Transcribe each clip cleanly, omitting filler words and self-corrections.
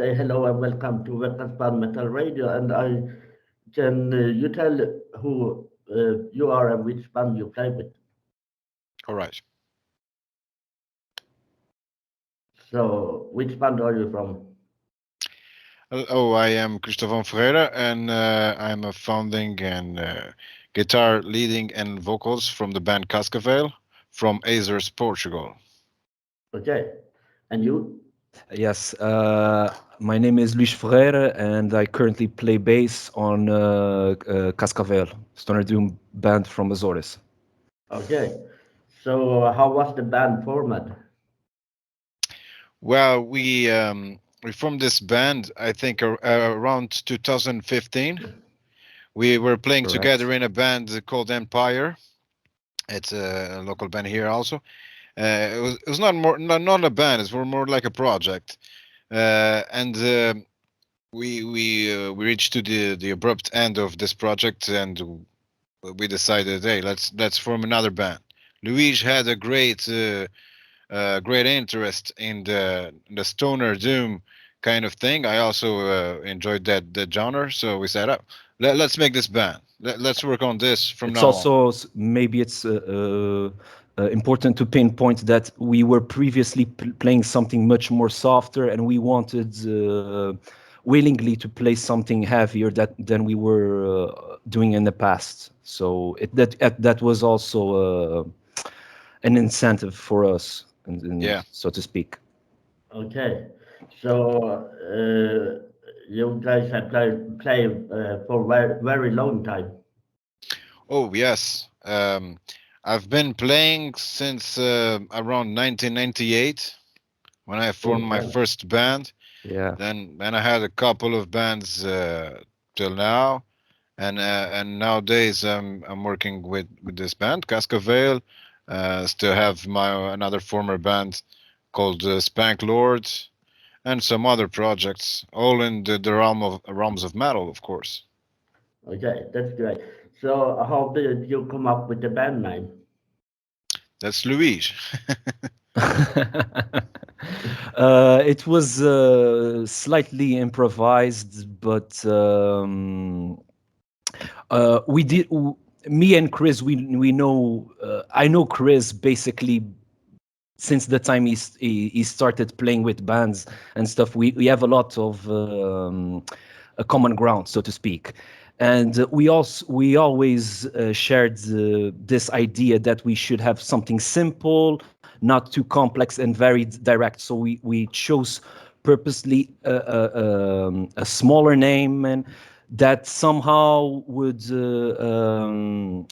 say hello and welcome to Veckans Band Metal Radio. And you tell who you are and which band you play with. All right. So, which band are you from? Oh, I am Cristóvão Ferreira, and I'm a founding and guitar leading and vocals from the band Kaskaveil from Azores, Portugal. Okay. And you? Yes, my name is Luís Ferreira, and I currently play bass on Kaskaveil, stoner doom band from Azores. Okay. So, how was the band format? Well, we formed this band, I think, around 2015. We were playing Correct. together in a band called Empire. It's a local band here also. It was not a band. It was more like a project. And we reached to the abrupt end of this project, and we decided, hey, let's form another band. Luís had a great interest in the stoner doom kind of thing. I also enjoyed that genre, so we said, oh, let's make this band. Let's work on this from It's now on. also maybe it's important to pinpoint that we were previously playing something much more softer, and we wanted willingly to play something heavier than we were doing in the past. So that was also an incentive for us, Yeah. so to speak. Okay. So, you guys have played for very, very long time. Oh yes. I've been playing since around 1998 when I formed my Okay. first band. Yeah. Then I had a couple of bands till now, and nowadays I'm working with this band Kaskaveil. Still have my another former band called Spank Lords, and some other projects, all in the realms of metal, of course. Okay, that's great. So, how did you come up with the band name? That's Luís. It was slightly improvised, but we did. Me and Chris, we know. I know Chris basically since the time he started playing with bands and stuff. We have a lot of a common ground, so to speak. And we always shared this idea that we should have something simple, not too complex and very direct. So we chose purposely a smaller name, and that somehow would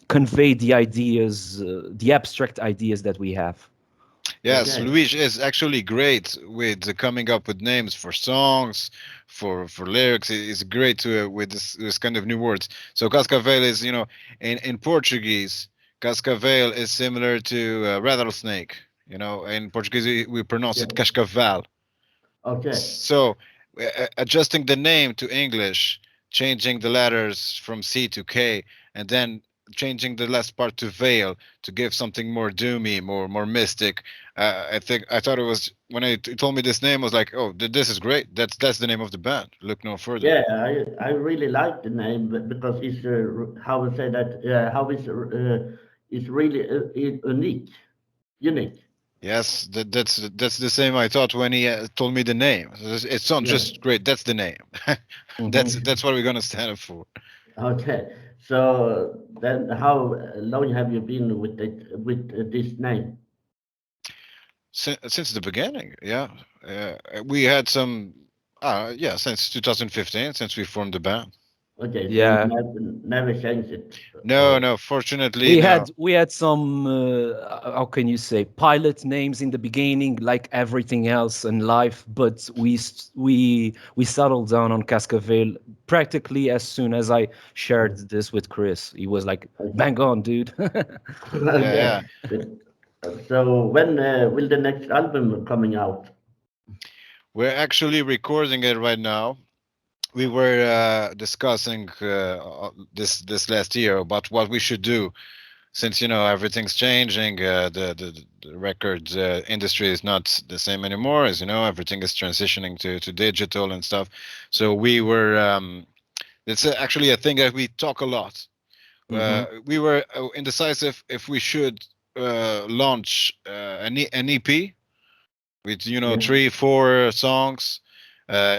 convey the ideas, the abstract ideas that we have. Yes, Okay. Luís is actually great with coming up with names for songs, for lyrics. He's great with this kind of new words. So Cascavel is, in Portuguese, Cascavel is similar to rattlesnake. In Portuguese we pronounce it Yeah. Cascavel. Okay. So adjusting the name to English, changing the letters from C to K, and then changing the last part to veil to give something more doomy, more mystic. I thought it was when he told me this name, I was like, oh, this is great. That's the name of the band. Look no further. Yeah, I really like the name because it's how we say that how it's really unique. Yes, that's the same I thought when he told me the name. It sounds Yeah. just great. That's the name. That's what we're gonna stand up for. Okay. So then, how long have you been with this name? Since the beginning, yeah. We had some, since 2015, since we formed the band. Okay. So Yeah. you never changed it. No, fortunately, no. We had some how can you say, pilot names in the beginning, like everything else in life, but we settled down on Cascavel practically as soon as I shared this with Chris. He was like, bang on, dude. Yeah. So when will the next album coming out? We're actually recording it right now. We were discussing this last year about what we should do since everything's changing, the record industry is not the same anymore. As you know, everything is transitioning to digital and stuff. So we were. It's actually a thing that we talk a lot. We were indecisive if we should launch an EP with 3-4 songs,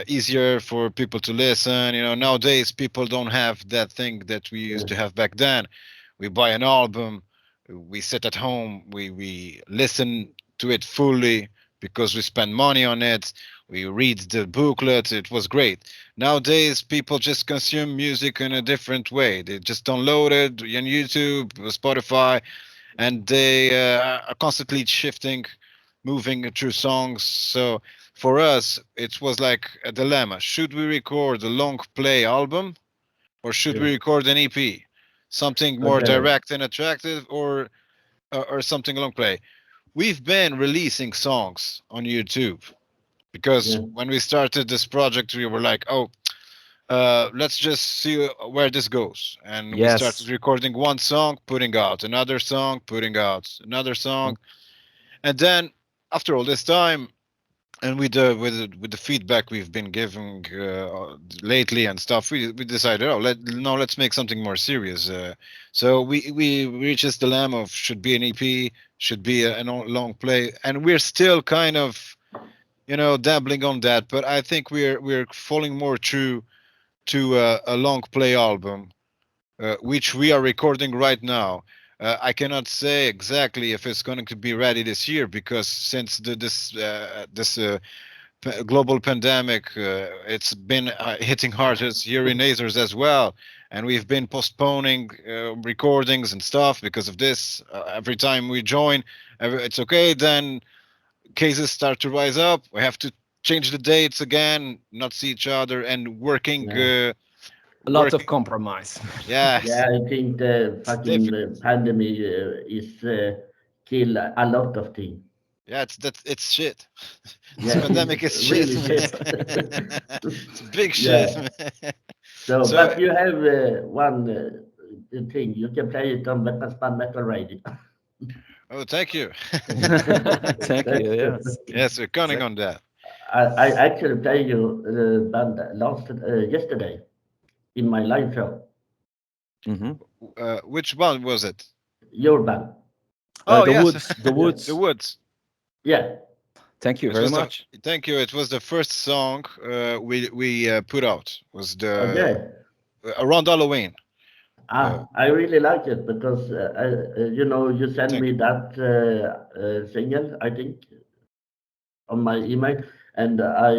easier for people to listen. Nowadays people don't have that thing that we used to have back then. We buy an album, we sit at home, we listen to it fully because we spend money on it. We read the booklet. It was great. Nowadays people just consume music in a different way. They just download it on YouTube, Spotify, and they are constantly shifting, moving through songs. So for us it was like a dilemma: should we record a long play album, or should we record an EP, something more direct and attractive, or something long play? We've been releasing songs on YouTube because when we started this project we were like, oh, let's just see where this goes. And we started recording one song, putting out another song, putting out another song. And then after all this time, and with the feedback we've been giving lately and stuff, we decided, let's make something more serious. So we reached this dilemma of should be an EP, should be a long play, and we're still kind of dabbling on that. But I think we're falling more true to a long play album, which we are recording right now. I cannot say exactly if it's going to be ready this year, because since this global pandemic, it's been hitting hardest here in Azores as well, and we've been postponing recordings and stuff because of this. Every time we join, it's okay. Then cases start to rise up. We have to change the dates again, not see each other, and working. A lot of compromise. Yes. Yeah, I think the fucking pandemic is kill a lot of things. Yeah, it's shit. Yeah, This pandemic is shit. really shit. It's big shit. Yeah. So, but you have one thing. You can play it on Veckans Band Med ZeD. Oh, thank you. Thank you. Yes. Yes, we're counting on that. I actually played your band yesterday in my live show. Which one was it? Your band. Oh, the yes. Woods. The Woods. The Woods. Yeah. Thank you very much. Thank you. It was the first song we put out. Was the around Halloween. I really like it because you sent me that single, I think, on my email, and I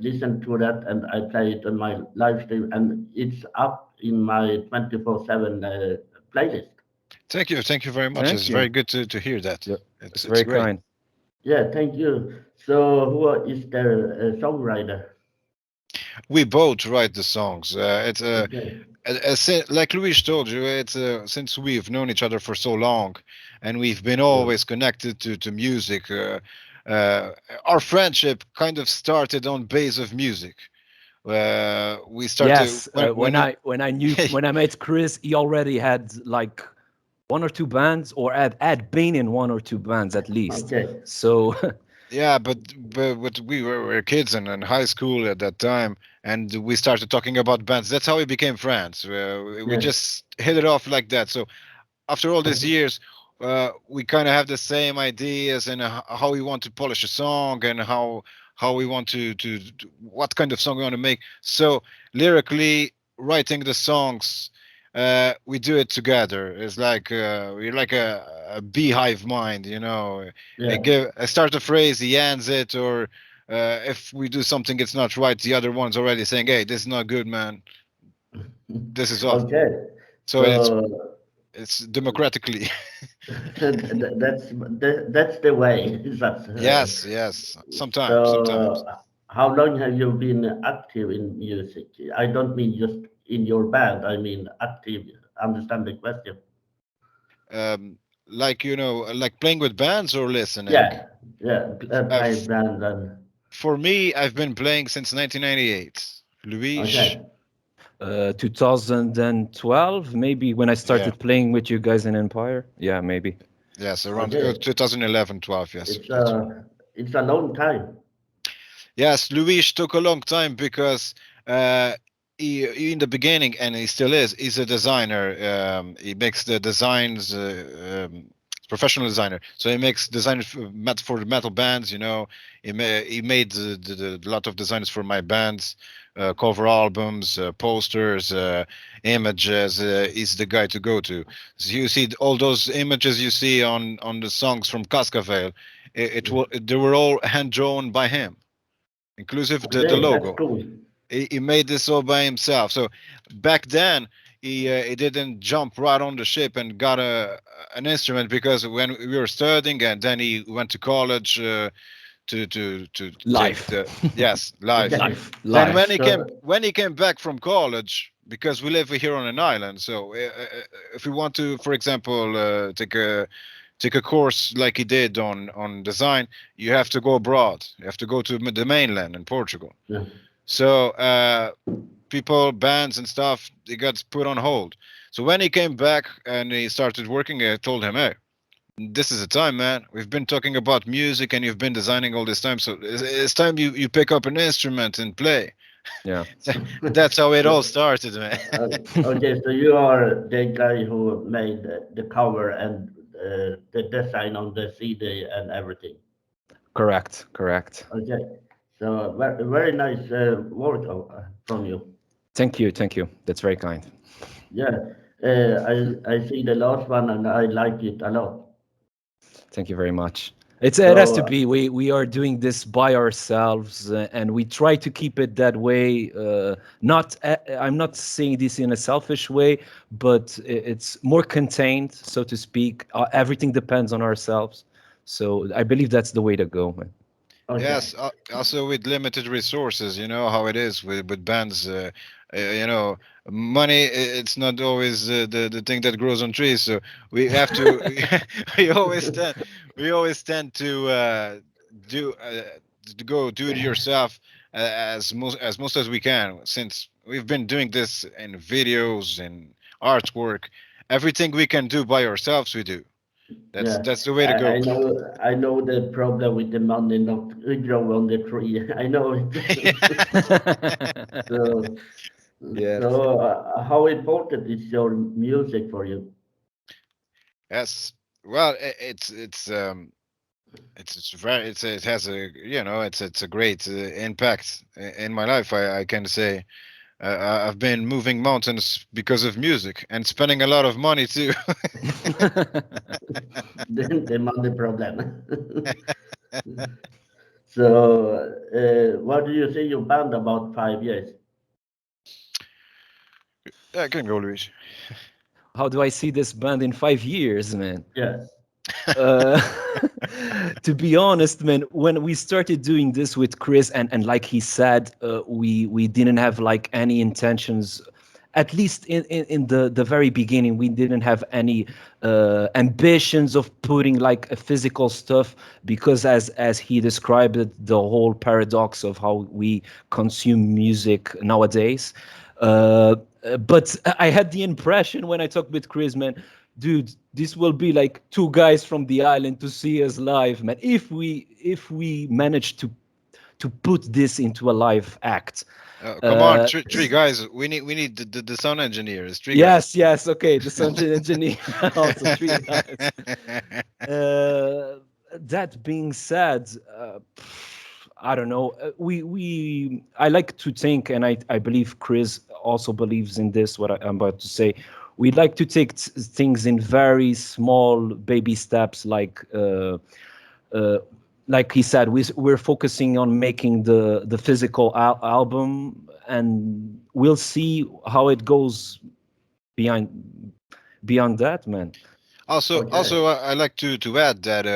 listened to that and I play it on my live stream, and it's up in my 24/7 playlist. Thank you very much. It's very good to hear that. Yeah, it's very great. kind. Yeah, thank you. So who is the songwriter? We both write the songs. It's like Luís told you, it's since we've known each other for so long, and we've been always connected to music. Our friendship kind of started on base of music. We started. Yes, when I met Chris, he already had like one or two bands, or had been in one or two bands at least. Okay. So yeah, but we were kids and in high school at that time, and we started talking about bands. That's how we became friends. We just hit it off like that. So after all these years, we kind of have the same ideas and how we want to polish a song, and how we want to what kind of song we want to make. So lyrically, writing the songs, we do it together. It's like we're like a beehive mind, I start a phrase, he ends it, or if we do something it's not right, the other one's already saying, hey, this is not good, man, this is off. Okay. So it's democratically. that's the way. Yes. Sometimes. How long have you been active in music? I don't mean just in your band. I mean active. Understand the question? Like playing with bands or listening? Yeah. Play band. For me, I've been playing since 1998. Luís? Okay. 2012, maybe, when I started playing with you guys in Empire. Yeah, maybe. Yes, around Okay. 2011, 12. Yes. It's a long time. Yes, Luís took a long time because he in the beginning, and he still is, he's a designer. He makes the designs, professional designer. So he makes designs for metal bands. You know, he made the lot of designs for my bands, cover albums, posters, images. He's the guy to go to. So you see all those images you see on the songs from Kaskaveil. They were all hand drawn by him, inclusive the Okay, logo. that's cool. He made this all by himself. So back then he didn't jump right on the ship and got an instrument, because when we were studying, and then he went to college to Life. take yes, life. Okay. Then when he So- came back from college, because we live here on an island, so if we want to, for example, take a course like he did on design, you have to go abroad. You have to go to the mainland in Portugal. Yeah. So people, bands and stuff, they got put on hold. So when he came back and he started working, I told him, hey, this is the time, man. We've been talking about music and you've been designing all this time, so it's time you pick up an instrument and play. Yeah. That's how it all started, man. Okay, so you are the guy who made the cover and the design on the CD and everything. Correct. Okay, so very nice work from you. Thank you. That's very kind. Yeah, I see the last one and I like it a lot. Thank you very much. It has to So be. We are doing this by ourselves, and we try to keep it that way. Not I'm not saying this in a selfish way, but it's more contained, so to speak. Everything depends on ourselves. So I believe that's the way to go, man. okay, Yes, also with limited resources, you know how it is with bands. You know, money, it's not always the thing that grows on trees. So we have to. We always tend do to go do it yourself, as most as we can. Since we've been doing this in videos and artwork, everything we can do by ourselves, we do. That's yeah. that's the way to go. I know the problem with the money not grow on the tree. I know it. So Yes. so how important is your music for you? Yes. Well, it has a, it's a great impact in my life. I can say I've been moving mountains because of music, and spending a lot of money too. The money problem. So what do you say you band about 5 years? Yeah, I can go, Luis. How do I see this band in 5 years, man? Yeah. Uh, to be honest, man, when we started doing this with Chris, and like he said, we didn't have like any intentions. At least in the very beginning, we didn't have any ambitions of putting like a physical stuff, because as he described it, the whole paradox of how we consume music nowadays. But I had the impression when I talked with Chris, man, dude, this will be like two guys from the island to see us live, man. If we manage to put this into a live act. Come on, three guys. We need the sound engineers. Three guys. Yes, okay. The sound engineer, also three guys. That being said, I don't know. I like to think, and I believe Chris also believes in this. What I'm about to say, we like to take things in very small baby steps, like he said, we're focusing on making the physical album, and we'll see how it goes beyond that, man. Also, Okay. also, I like to add that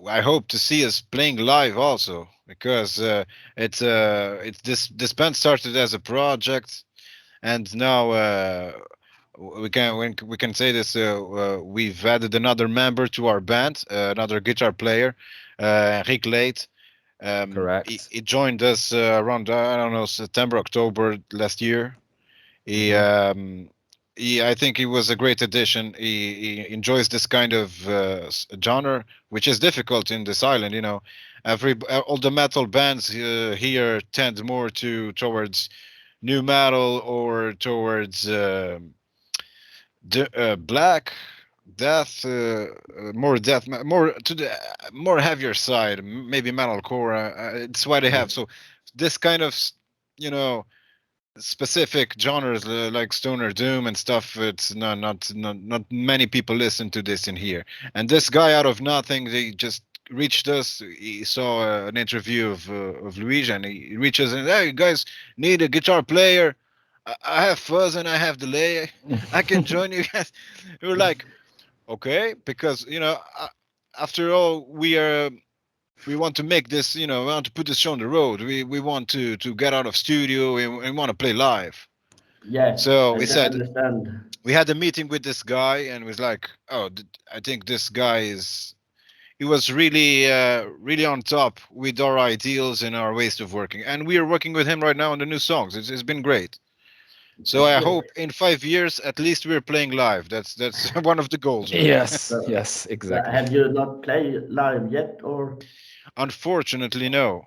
I hope to see us playing live also, because it's this band started as a project, and now we can say this. We've added another member to our band, another guitar player, Rick Late. Correct. He joined us around I don't know, September, October last year. I think he was a great addition. He enjoys this kind of genre, which is difficult in this island. You know, all the metal bands here tend more towards new metal or towards black death, more death, more to the more heavier side, maybe metalcore. It's why they have so this kind of you know specific genres like stoner doom and stuff. It's not many people listen to this in here. And this guy out of nothing, they just reached us. He saw an interview of Luigi, and he reaches and, hey, you guys need a guitar player. I have fuzz and I have delay. I can join you guys. We were like, okay, because after all, we want to make this, we want to put this show on the road. We want to get out of studio, and we want to play live. Yeah. So I we can said understand. we had a meeting with this guy, and was like, oh, I think this guy he was really really on top with our ideals and our ways of working, and we are working with him right now on the new songs. It's been great. So I hope in 5 years at least we're playing live. That's one of the goals, right? Yes, yes, exactly. Have you not played live yet, or? Unfortunately, no,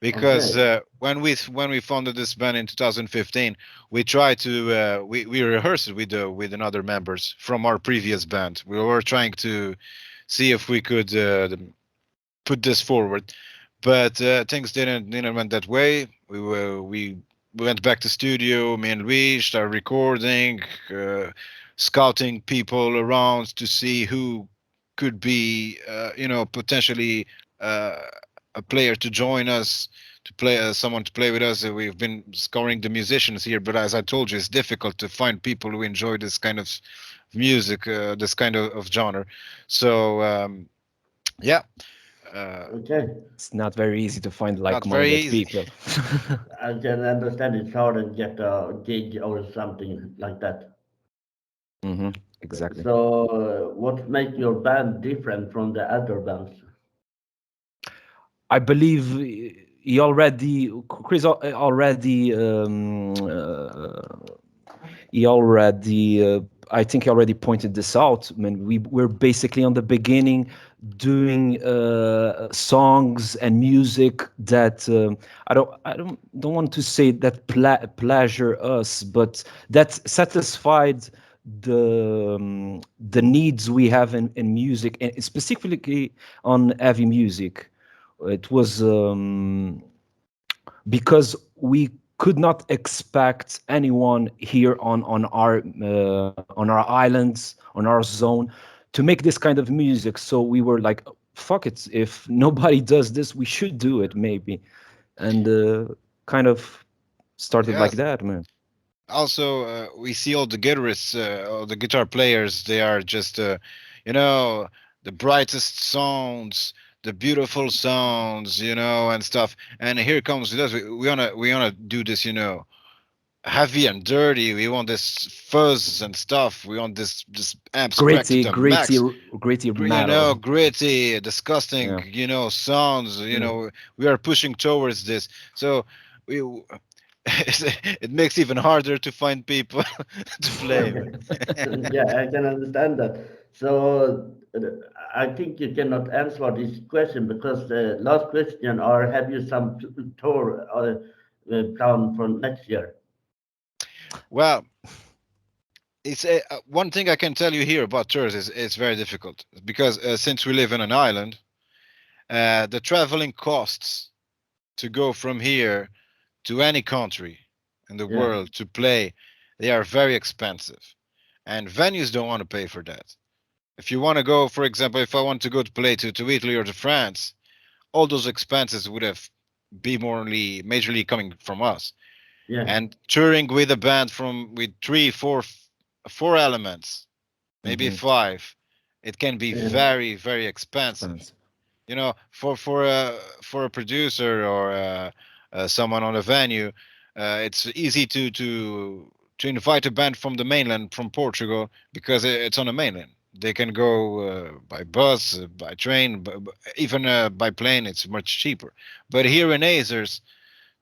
because Okay. when we founded this band in 2015, we tried to we rehearsed with another members from our previous band. We were trying to see if we could put this forward, but things didn't went that way. We went back to studio. Me and Luis started recording, scouting people around to see who could be, potentially uh, a player to join us, to play someone to play with us. We've been scouring the musicians here, but as I told you, it's difficult to find people who enjoy this kind of music, this kind of genre. So yeah. Okay. It's not very easy to find Not very like-minded easy. people. I can understand it's hard to get a gig or something like that. Exactly. So, what makes your band different from the other bands? I believe Chris I think he already pointed this out. I mean, we're basically on the beginning doing songs and music that I don't want to say that pleasure us, but that satisfied the needs we have in music, and specifically on heavy music. It was because we could not expect anyone here on our islands, on our zone, to make this kind of music. So we were like, fuck it, if nobody does this, we should do it maybe. And kind of started like Yes. that, man. Also, we see all the guitarists, all the guitar players. They are just, the brightest sounds, the beautiful sounds, and stuff. And here comes with us. We wanna do this, heavy and dirty. We want this fuzz and stuff. We want this amps cracked to the max. Gritty metal. Gritty, disgusting, Yeah. sounds. We are pushing towards this. So we it makes even harder to find people to play with. Yeah, I can understand that. So, I think you cannot answer this question because the last question are, have you some tour plan for next year? Well, it's one thing I can tell you here about tours is it's very difficult because since we live in an island, the traveling costs to go from here to any country in the Yeah. world to play, they are very expensive, and venues don't want to pay for that. If you want to go, for example, if I want to go to play to Italy or to France, all those expenses would have be majorly coming from us. Yeah. And touring with a band with three, four elements, maybe five, it can be Yeah. very, very expensive. For a producer or someone on a venue, it's easy to invite a band from the mainland, from Portugal, because it's on the mainland. They can go by bus, by train, even by plane. It's much cheaper. But here in Azores,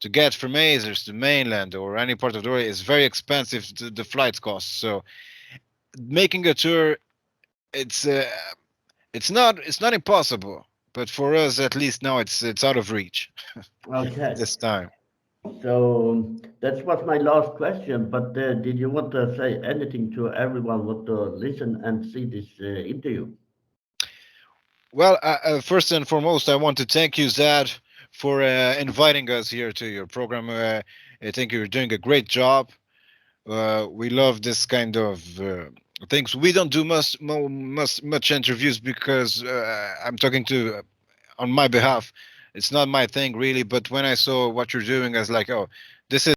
to get from Azores to mainland or any part of the world is very expensive. The flight costs. So making a tour, it's not impossible, but for us at least now it's out of reach. Okay. This time. So that was my last question, but did you want to say anything to everyone who want to listen and see this interview? Well, first and foremost, I want to thank you, Zed, for inviting us here to your program. I think you're doing a great job. We love this kind of things. We don't do much interviews because I'm talking to on my behalf. It's not my thing really, but when I saw what you're doing, I was like, oh, this is